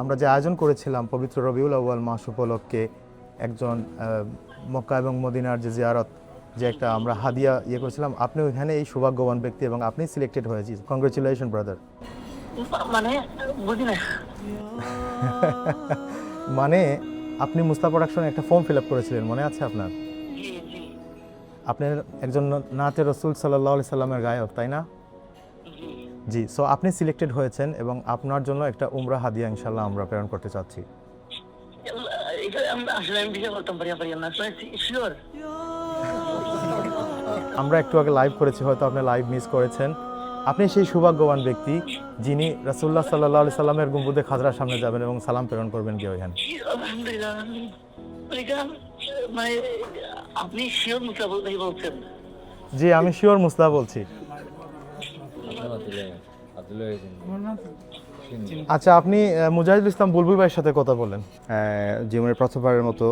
আমরা যে আয়োজন করেছিলাম পবিত্র রবিউল আউয়াল মাস উপলক্ষে একজন মক্কা এবং মদিনার যে জিয়ারত যে একটা আমরা হাদিয়া করেছিলাম, আপনি ওইখানে এই সৌভাগ্যবান ব্যক্তি এবং আপনি সিলেক্টেড হয়েছি। Congratulation brother. মানে বুঝি না। মানে আপনি মুস্তা প্রোডাকশনে একটা ফর্ম ফিল আপ করেছিলেন, মনে আছে আপনার? জি জি আপনার একজন নাতে রসুল সাল্লাল্লাহু আলাইহি সাল্লামের গায়ক, তাই না? জি। জি, সো আপনি সিলেক্টেড হয়েছেন এবং আপনার জন্য একটা উমরা হাদিয়া ইনশাল্লাহ আমরা প্রেরণ করতে চাচ্ছি। এটা আসলে আমি বিষয় করতাম পারি না, শিওর। আমরা একটু আগে লাইভ করেছি, হয়তো আপনি লাইভ মিস করেছেন। আপনি সেই সৌভাগ্যবান ব্যক্তি যিনি রাসূলুল্লাহ সাল্লাল্লাহু আলাইহি সাল্লামের গম্বুদে খাজরার সামনে যাবেন এবং সালাম প্রেরণ করবেন গিয়ে ওইখানে। আলহামদুলিল্লাহ। এটা মানে আপনি শিওর মুসা বলছেন? জি, আমি শিওর মুস্তাফা বলছি। আচ্ছা, আপনি মুজাহিদুল ইসলাম বুলবুল ভাইয়ের সাথে কথা বলেন। জীবনের প্রথমবারের মতো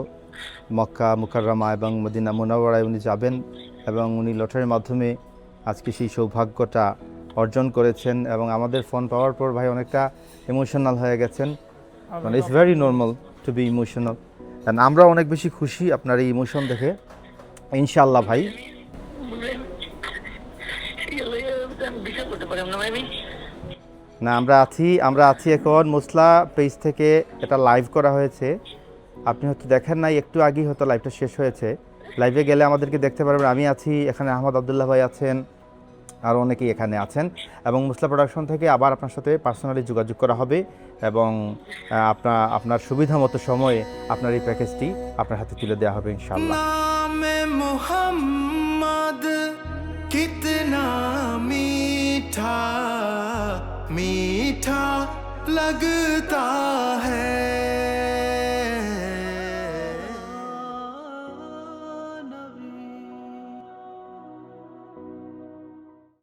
মক্কা মুকাররমা এবং মদিনা মুনাওয়ারায় উনি যাবেন এবং উনি লটারির মাধ্যমে আজকে সেই সৌভাগ্যটা অর্জন করেছেন এবং আমাদের ফোন পাওয়ার পর ভাই অনেকটা ইমোশনাল হয়ে গেছেন। মানে it's very normal to B emotional, and আমরা অনেক বেশি খুশি আপনার এই ইমোশন দেখে। ইনশাআল্লাহ ভাই। বিষয় করতে পারি না ভাই। না, আমরা আছি এখন মুসলা পেজ থেকে এটা লাইভ করা হয়েছে। আপনি হয়তো দেখেন নাই, একটু আগেই হয়তো লাইভটা শেষ হয়েছে। লাইভে গেলে আমাদেরকে দেখতে পারবেন। আমি আছি এখানে, আহমদ আবদুল্লাহ ভাই আছেন, আর অনেকেই এখানে আছেন। এবং মুসলা প্রোডাকশন থেকে আবার আপনার সাথে পার্সোনালি যোগাযোগ করা হবে এবং আপনার সুবিধা মতো সময়ে আপনার এই প্যাকেজটি আপনার হাতে তুলে দেওয়া হবে ইনশাআল্লাহ। नामे मोहम्मद कितना मीठा मीठा लगता